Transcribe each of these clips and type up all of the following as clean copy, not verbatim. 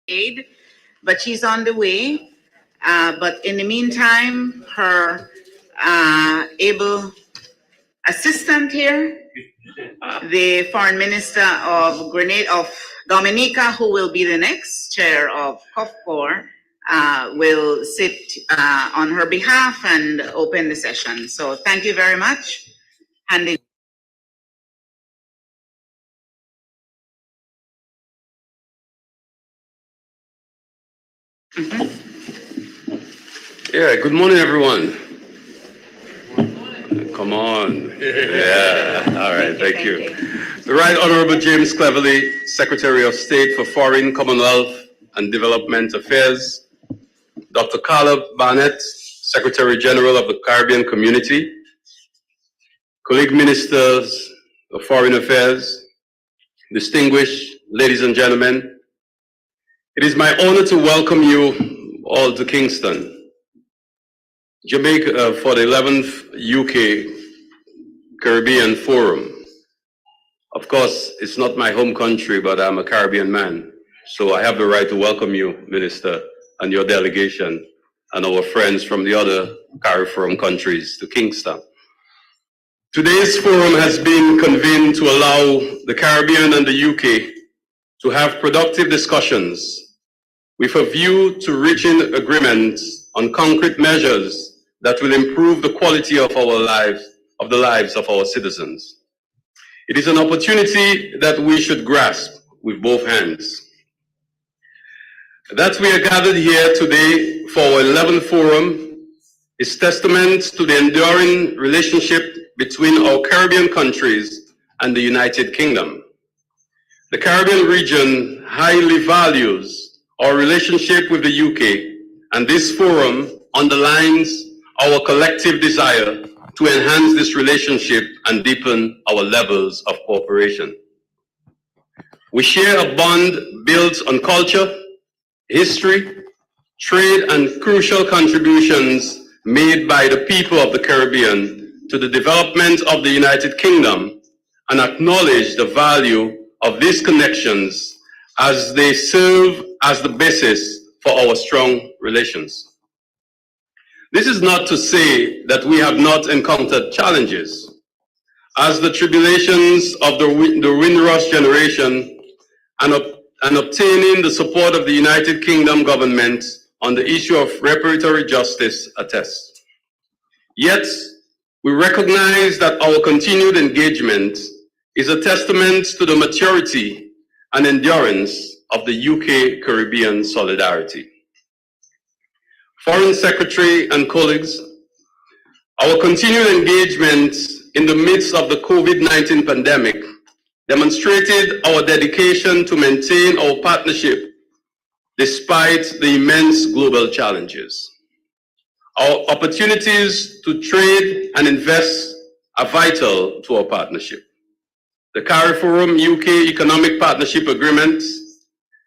aid, but she's on the way. But in the meantime, her able assistant here, the Foreign Minister of Dominica, who will be the next chair of COFCOR, will sit on her behalf and open the session. So thank you very much. Handing. Yeah, good morning, everyone. Come on. Yeah, all right, thank you. The Right Honorable James Cleverly, Secretary of State for Foreign, Commonwealth and Development Affairs, Dr. Caleb Barnett, Secretary General of the Caribbean Community, colleague ministers of Foreign Affairs, distinguished ladies and gentlemen, it is my honor to welcome you all to Kingston, Jamaica, for the 11th UK Caribbean Forum. Of course, it's not my home country, but I'm a Caribbean man, so I have the right to welcome you, Minister, and your delegation, and our friends from the other CARIFORUM countries to Kingston. Today's forum has been convened to allow the Caribbean and the UK to have productive discussions with a view to reaching agreements on concrete measures that will improve the quality of our lives, of the lives of our citizens. It is an opportunity that we should grasp with both hands. That we are gathered here today for our 11th forum is testament to the enduring relationship between our Caribbean countries and the United Kingdom. The Caribbean region highly values our relationship with the UK, and this forum underlines our collective desire to enhance this relationship and deepen our levels of cooperation. We share a bond built on culture, history, trade, and crucial contributions made by the people of the Caribbean to the development of the United Kingdom, and acknowledge the value of these connections as they serve as the basis for our strong relations. This is not to say that we have not encountered challenges, as the tribulations of the Windrush generation and obtaining the support of the United Kingdom government on the issue of reparatory justice attest. Yet, we recognize that our continued engagement is a testament to the maturity and endurance of the UK Caribbean solidarity. Foreign Secretary and colleagues, our continued engagement in the midst of the COVID-19 pandemic demonstrated our dedication to maintain our partnership despite the immense global challenges. Our opportunities to trade and invest are vital to our partnership. The CARIFORUM UK Economic Partnership Agreement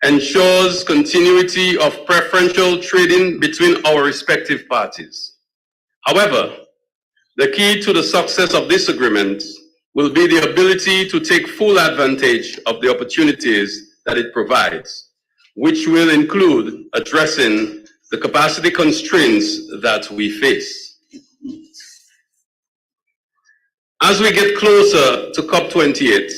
ensures continuity of preferential trading between our respective parties. However, the key to the success of this agreement will be the ability to take full advantage of the opportunities that it provides, which will include addressing the capacity constraints that we face. As we get closer to COP28,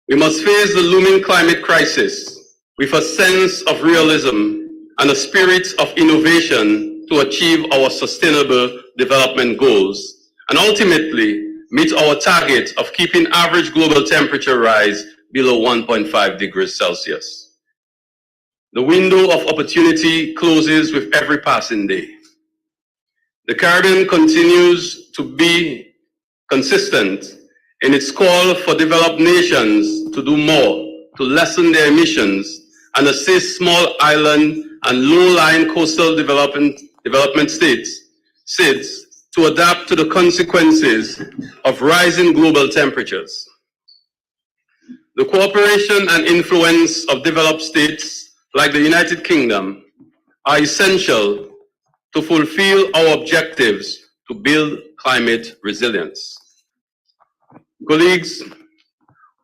we must face the looming climate crisis with a sense of realism and a spirit of innovation to achieve our sustainable development goals, and ultimately meet our target of keeping average global temperature rise below 1.5 degrees Celsius. The window of opportunity closes with every passing day. The Caribbean continues to be consistent in its call for developed nations to do more to lessen their emissions and assist small island and low-lying coastal development states, SIDS, to adapt to the consequences of rising global temperatures. The cooperation and influence of developed states like the United Kingdom are essential to fulfill our objectives to build climate resilience. Colleagues,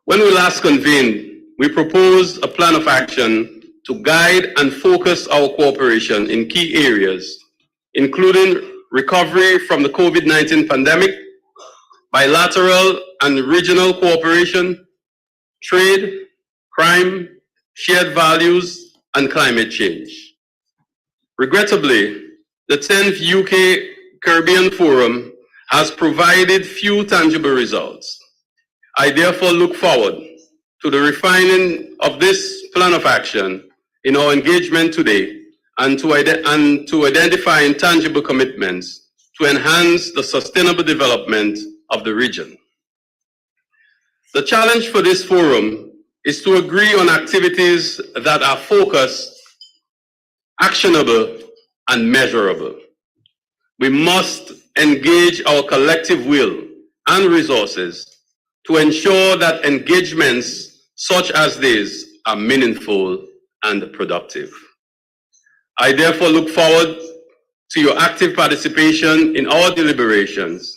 when we last convened, we proposed a plan of action to guide and focus our cooperation in key areas, including recovery from the COVID-19 pandemic, bilateral and regional cooperation, trade, crime, shared values, and climate change. Regrettably, the 10th UK Caribbean Forum has provided few tangible results. I therefore look forward to the refining of this plan of action in our engagement today and to identifying tangible commitments to enhance the sustainable development of the region. The challenge for this forum is to agree on activities that are focused, actionable, and measurable. We must engage our collective will and resources to ensure that engagements such as these are meaningful and productive. I therefore look forward to your active participation in our deliberations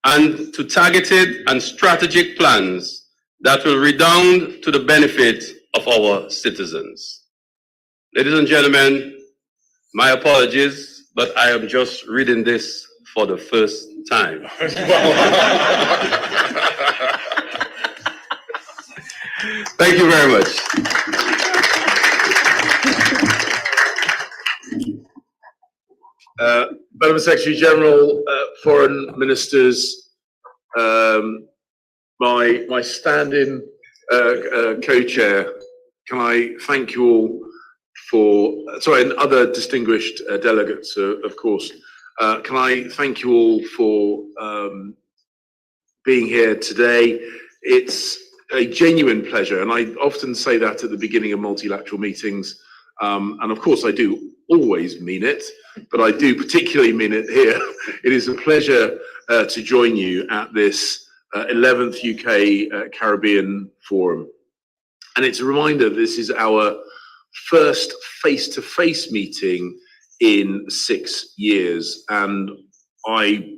and to targeted and strategic plans that will redound to the benefit of our citizens. Ladies and gentlemen, my apologies, but I am just reading this for the first time. Thank you very much. Madam Secretary General, Foreign Ministers, my stand-in co-chair, can I thank you all and other distinguished delegates, of course, can I thank you all for being here today. It's a genuine pleasure, and I often say that at the beginning of multilateral meetings, and of course I do always mean it, but I do particularly mean it here. It is a pleasure to join you at this 11th UK Caribbean Forum. And it's a reminder this is our first face-to-face meeting in 6 years. And I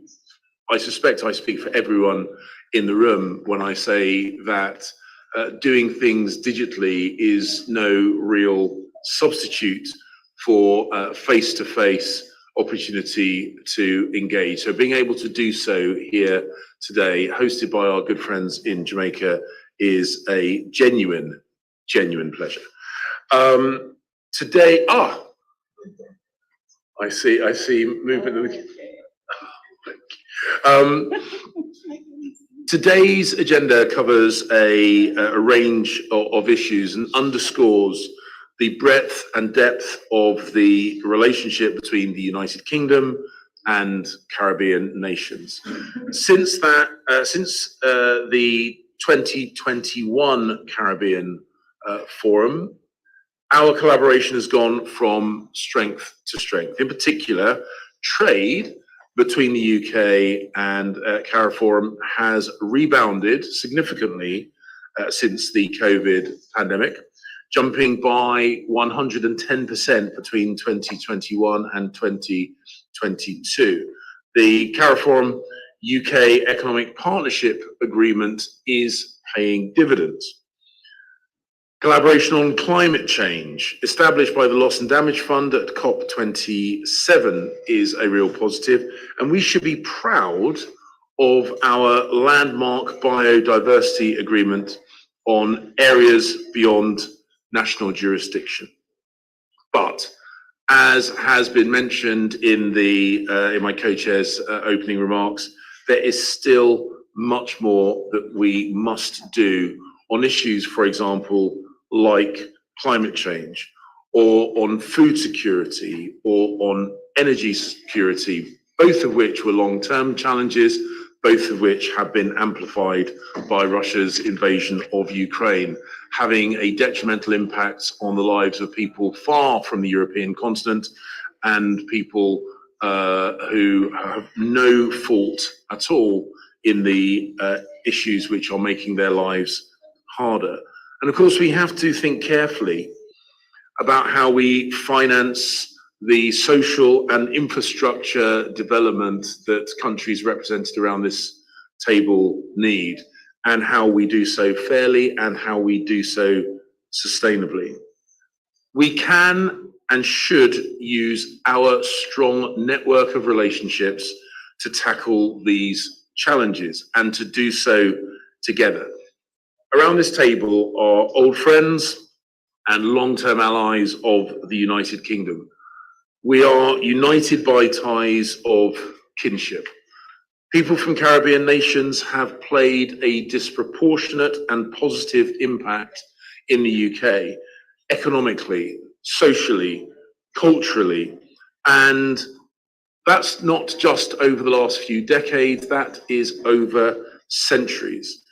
suspect I speak for everyone in the room when I say that doing things digitally is no real substitute for face-to-face opportunity to engage. So being able to do so here today, hosted by our good friends in Jamaica, is a genuine pleasure. Today, I see movement. Today's agenda covers a range of issues and underscores the breadth and depth of the relationship between the United Kingdom and Caribbean nations. Since the 2021 Caribbean Forum, our collaboration has gone from strength to strength. In particular, trade between the UK and CARIFORUM has rebounded significantly since the COVID pandemic, jumping by 110% between 2021 and 2022. The CARIFORUM UK Economic Partnership Agreement is paying dividends. Collaboration on climate change, established by the Loss and Damage Fund at COP27, is a real positive, and we should be proud of our landmark biodiversity agreement on areas beyond national jurisdiction. But as has been mentioned in my co-chair's opening remarks, there is still much more that we must do on issues, for example, like climate change, or on food security, or on energy security, both of which were long-term challenges, both of which have been amplified by Russia's invasion of Ukraine, having a detrimental impact on the lives of people far from the European continent and people who have no fault at all in the issues which are making their lives harder. And of course, we have to think carefully about how we finance the social and infrastructure development that countries represented around this table need, and how we do so fairly and how we do so sustainably. We can and should use our strong network of relationships to tackle these challenges and to do so together. Around this table are old friends and long-term allies of the United Kingdom. We are united by ties of kinship. People from Caribbean nations have played a disproportionate and positive impact in the UK, economically, socially, culturally, and that's not just over the last few decades, that is over centuries.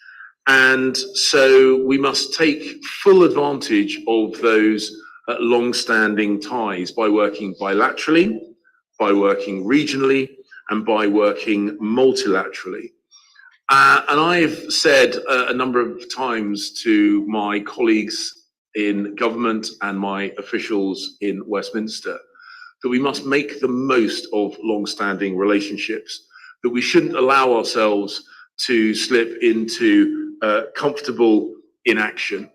And so we must take full advantage of those long-standing ties by working bilaterally, by working regionally, and by working multilaterally. And I've said a number of times to my colleagues in government and my officials in Westminster that we must make the most of long-standing relationships, that we shouldn't allow ourselves to slip into comfortable inaction.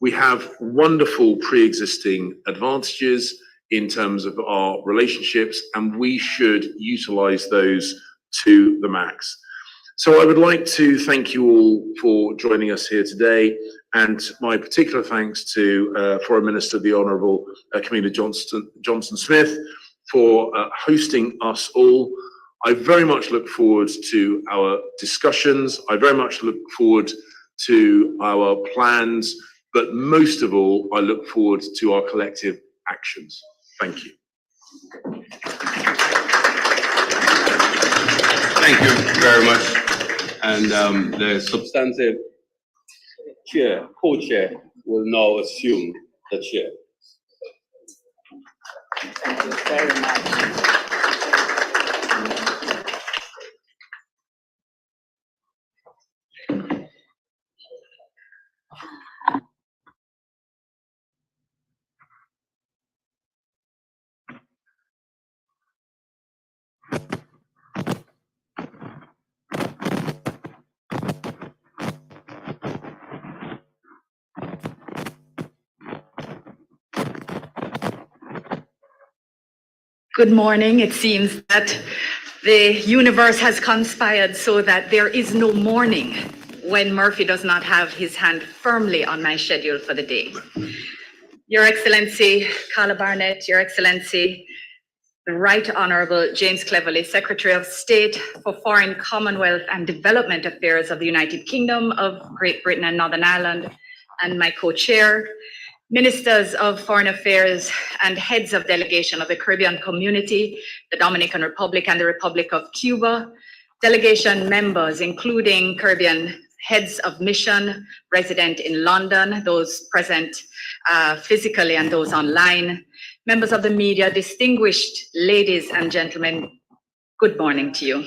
We have wonderful pre-existing advantages in terms of our relationships, and we should utilize those to the max. So I would like to thank you all for joining us here today, and my particular thanks to Foreign Minister, the Honourable Camilla Johnson-Smith, for hosting us all. I very much look forward to our discussions. I very much look forward to our plans, but most of all, I look forward to our collective actions. Thank you. Thank you very much. And the substantive chair, co-chair, will now assume the chair. Thank you very much. Good morning. It seems that the universe has conspired so that there is no morning when Murphy does not have his hand firmly on my schedule for the day. Your Excellency, Carla Barnett, Your Excellency, the Right Honourable James Cleverly, Secretary of State for Foreign, Commonwealth and Development Affairs of the United Kingdom of Great Britain and Northern Ireland, and my co-chair, Ministers of Foreign Affairs and heads of delegation of the Caribbean Community, the Dominican Republic and the Republic of Cuba, delegation members, including Caribbean heads of mission resident in London, those present physically and those online, members of the media, distinguished ladies and gentlemen, good morning to you.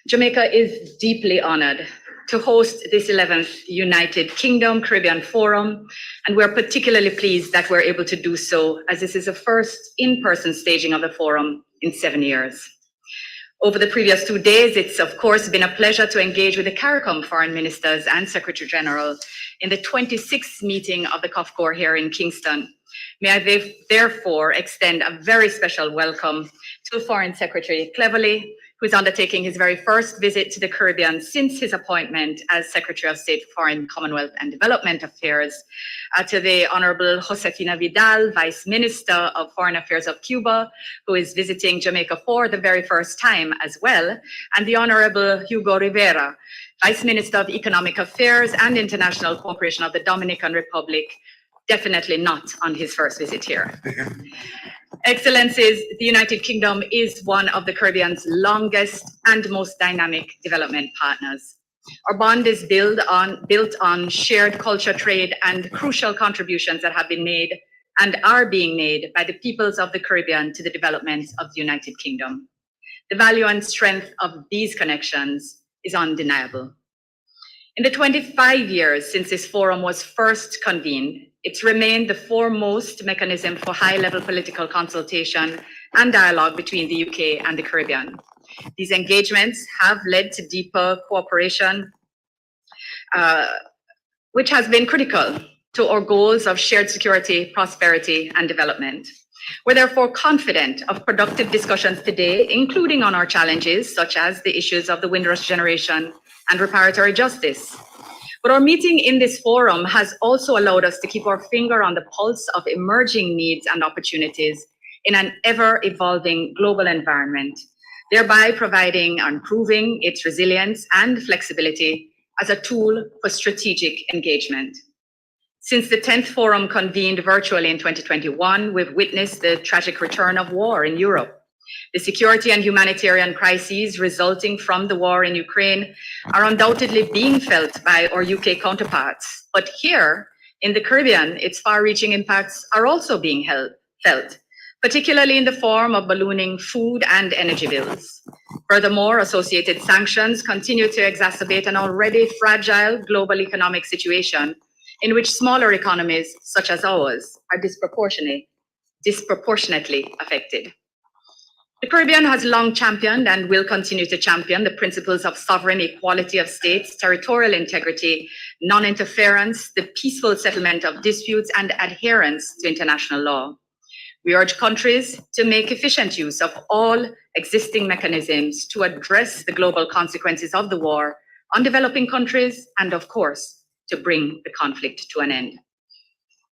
Jamaica is deeply honored to host this 11th United Kingdom Caribbean Forum, and we're particularly pleased that we're able to do so as this is the first in-person staging of the forum in 7 years. Over the previous 2 days, it's of course been a pleasure to engage with the CARICOM foreign ministers and Secretary General in the 26th meeting of the COFCOR here in Kingston. May I therefore extend a very special welcome to Foreign Secretary Cleverly, who is undertaking his very first visit to the Caribbean since his appointment as Secretary of State for Foreign, Commonwealth and Development Affairs, to the Honorable Josefina Vidal, Vice Minister of Foreign Affairs of Cuba, who is visiting Jamaica for the very first time as well, and the Honorable Hugo Rivera, Vice Minister of Economic Affairs and International Cooperation of the Dominican Republic, definitely not on his first visit here. Excellencies, the United Kingdom is one of the Caribbean's longest and most dynamic development partners. Our bond is built on shared culture, trade, and crucial contributions that have been made and are being made by the peoples of the Caribbean to the development of the United Kingdom. The value and strength of these connections is undeniable. In the 25 years since this forum was first convened, it's remained the foremost mechanism for high-level political consultation and dialogue between the UK and the Caribbean. These engagements have led to deeper cooperation, which has been critical to our goals of shared security, prosperity, and development. We're therefore confident of productive discussions today, including on our challenges, such as the issues of the Windrush generation and reparatory justice. But our meeting in this forum has also allowed us to keep our finger on the pulse of emerging needs and opportunities in an ever-evolving global environment, thereby providing and proving its resilience and flexibility as a tool for strategic engagement. Since the 10th Forum convened virtually in 2021, we've witnessed the tragic return of war in Europe. The security and humanitarian crises resulting from the war in Ukraine are undoubtedly being felt by our UK counterparts. But here in the Caribbean, its far-reaching impacts are also being felt, particularly in the form of ballooning food and energy bills. Furthermore, associated sanctions continue to exacerbate an already fragile global economic situation in which smaller economies such as ours are disproportionately affected. The Caribbean has long championed and will continue to champion the principles of sovereign equality of states, territorial integrity, non-interference, the peaceful settlement of disputes, and adherence to international law. We urge countries to make efficient use of all existing mechanisms to address the global consequences of the war on developing countries and, of course, to bring the conflict to an end.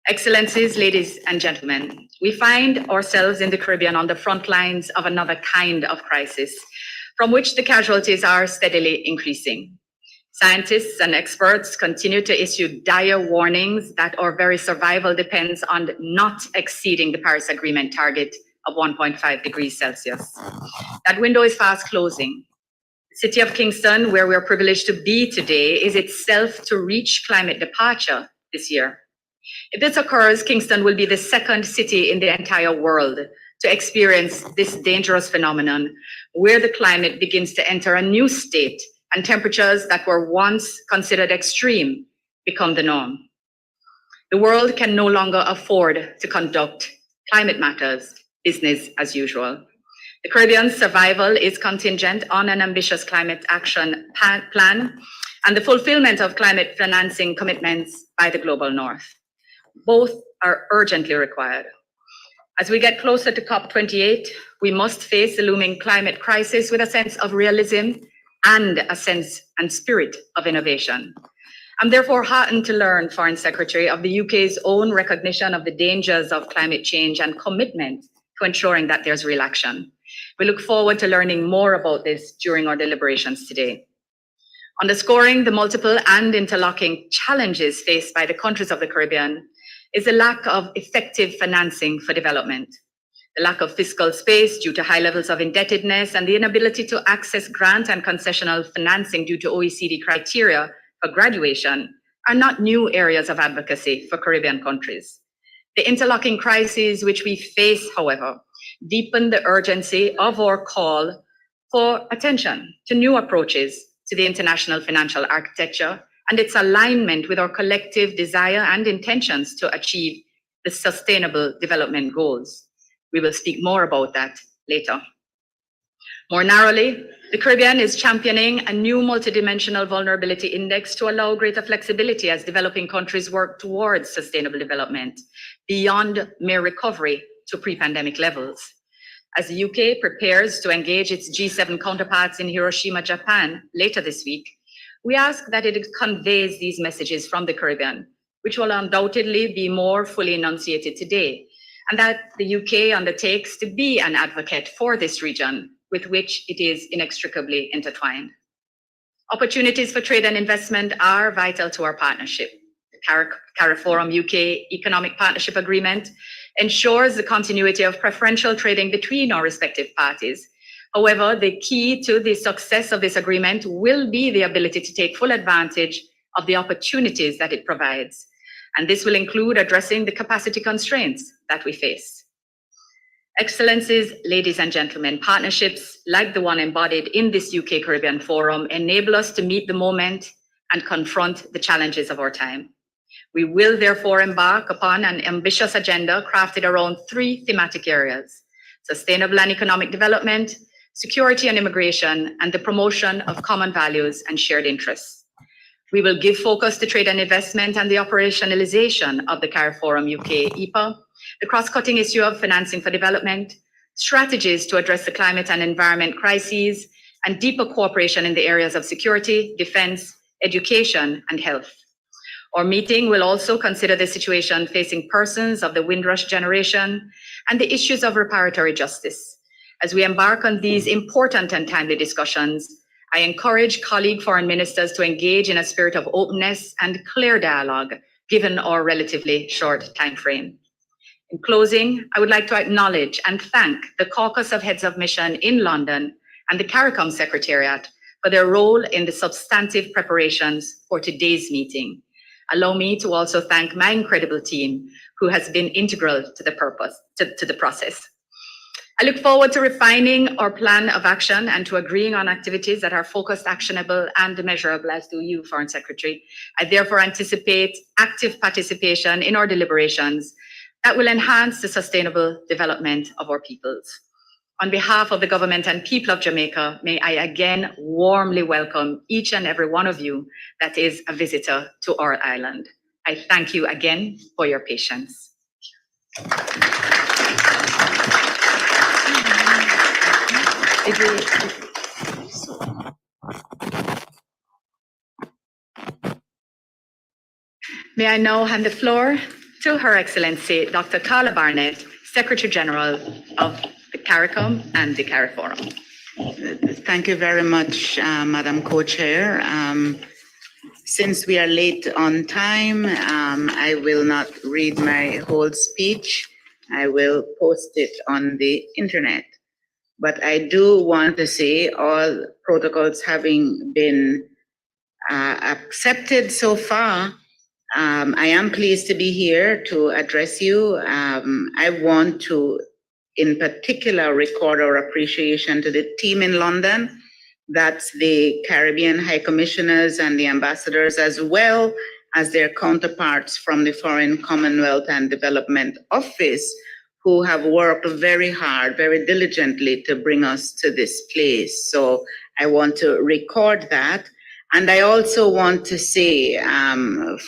Excellencies, ladies and gentlemen, we find ourselves in the Caribbean on the front lines of another kind of crisis, from which the casualties are steadily increasing. Scientists and experts continue to issue dire warnings that our very survival depends on not exceeding the Paris Agreement target of 1.5 degrees Celsius. That window is fast closing. The city of Kingston, where we're privileged to be today, is itself to reach climate departure this year. If this occurs, Kingston will be the second city in the entire world to experience this dangerous phenomenon, where the climate begins to enter a new state and temperatures that were once considered extreme become the norm. The world can no longer afford to conduct climate matters business as usual. The Caribbean's survival is contingent on an ambitious climate action plan and the fulfillment of climate financing commitments by the Global North. Both are urgently required. As we get closer to COP28, we must face the looming climate crisis with a sense of realism and a sense and spirit of innovation. I'm therefore heartened to learn, Foreign Secretary, of the UK's own recognition of the dangers of climate change and commitment to ensuring that there's real action. We look forward to learning more about this during our deliberations today. Underscoring the multiple and interlocking challenges faced by the countries of the Caribbean is the lack of effective financing for development, the lack of fiscal space due to high levels of indebtedness, and the inability to access grant and concessional financing due to OECD criteria for graduation are not new areas of advocacy for Caribbean countries. The interlocking crises which we face, however, deepen the urgency of our call for attention to new approaches to the international financial architecture and its alignment with our collective desire and intentions to achieve the Sustainable Development Goals. We will speak more about that later. More narrowly, the Caribbean is championing a new multidimensional vulnerability index to allow greater flexibility as developing countries work towards sustainable development beyond mere recovery to pre-pandemic levels. As the UK prepares to engage its G7 counterparts in Hiroshima, Japan later this week, we ask that it conveys these messages from the Caribbean, which will undoubtedly be more fully enunciated today, and that the UK undertakes to be an advocate for this region with which it is inextricably intertwined. Opportunities for trade and investment are vital to our partnership. The CARIFORUM UK Economic Partnership Agreement ensures the continuity of preferential trading between our respective parties. However, the key to the success of this agreement will be the ability to take full advantage of the opportunities that it provides. And this will include addressing the capacity constraints that we face. Excellencies, ladies and gentlemen, partnerships like the one embodied in this UK Caribbean Forum enable us to meet the moment and confront the challenges of our time. We will therefore embark upon an ambitious agenda crafted around three thematic areas: sustainable and economic development, security and immigration, and the promotion of common values and shared interests. We will give focus to trade and investment and the operationalization of the CARIFORUM UK EPA, the cross-cutting issue of financing for development, strategies to address the climate and environment crises, and deeper cooperation in the areas of security, defense, education, and health. Our meeting will also consider the situation facing persons of the Windrush generation and the issues of reparatory justice. As we embark on these important and timely discussions, I encourage colleague foreign ministers to engage in a spirit of openness and clear dialogue, given our relatively short time frame. In closing, I would like to acknowledge and thank the Caucus of Heads of Mission in London and the CARICOM Secretariat for their role in the substantive preparations for today's meeting. Allow me to also thank my incredible team, who has been integral to the process. I look forward to refining our plan of action and to agreeing on activities that are focused, actionable, and measurable, as do you, Foreign Secretary. I therefore anticipate active participation in our deliberations that will enhance the sustainable development of our peoples. On behalf of the government and people of Jamaica, may I again warmly welcome each and every one of you that is a visitor to our island. I thank you again for your patience. May I now hand the floor to Her Excellency Dr. Carla Barnett, Secretary General of the CARICOM and the CARIFORUM. Thank you very much, Madam Co-Chair. Since we are late on time, I will not read my whole speech. I will post it on the internet. But I do want to say all protocols having been accepted so far, I am pleased to be here to address you. I want to, in particular, record our appreciation to the team in London. That's the Caribbean High Commissioners and the ambassadors, as well as their counterparts from the Foreign Commonwealth and Development Office, who have worked very hard, very diligently to bring us to this place. So I want to record that. And I also want to say,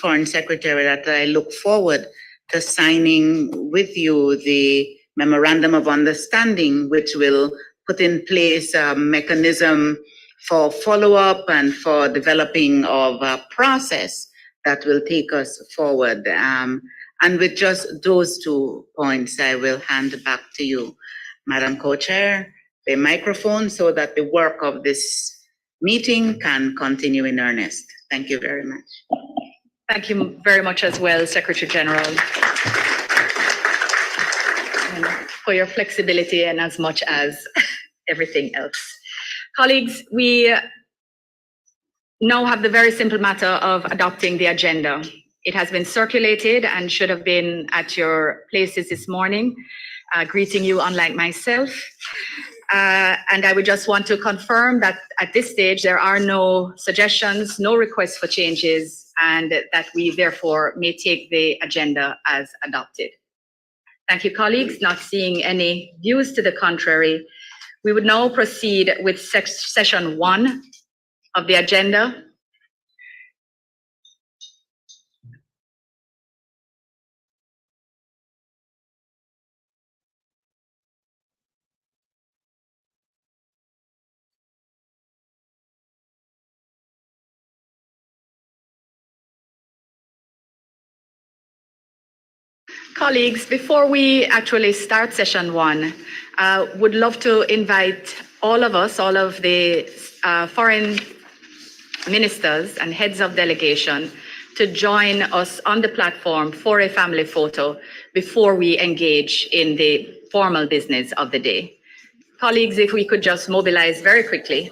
Foreign Secretary, that I look forward to signing with you the Memorandum of Understanding, which will put in place a mechanism for follow-up and for developing of a process that will take us forward. And with just those 2 points, I will hand it back to you, Madam Co-Chair, the microphone, so that the work of this meeting can continue in earnest. Thank you very much. Thank you very much as well, Secretary General, and for your flexibility and as much as everything else. Colleagues, we now have the very simple matter of adopting the agenda. It has been circulated and should have been at your places this morning, greeting you unlike myself. And I would just want to confirm that at this stage, there are no suggestions, no requests for changes, and that we therefore may take the agenda as adopted. Thank you, colleagues. Not seeing any views to the contrary, we would now proceed with session 1 of the agenda. Colleagues, before we actually start session 1, would love to invite all of us, all of the foreign ministers and heads of delegation, to join us on the platform for a family photo before we engage in the formal business of the day. Colleagues, if we could just mobilize very quickly.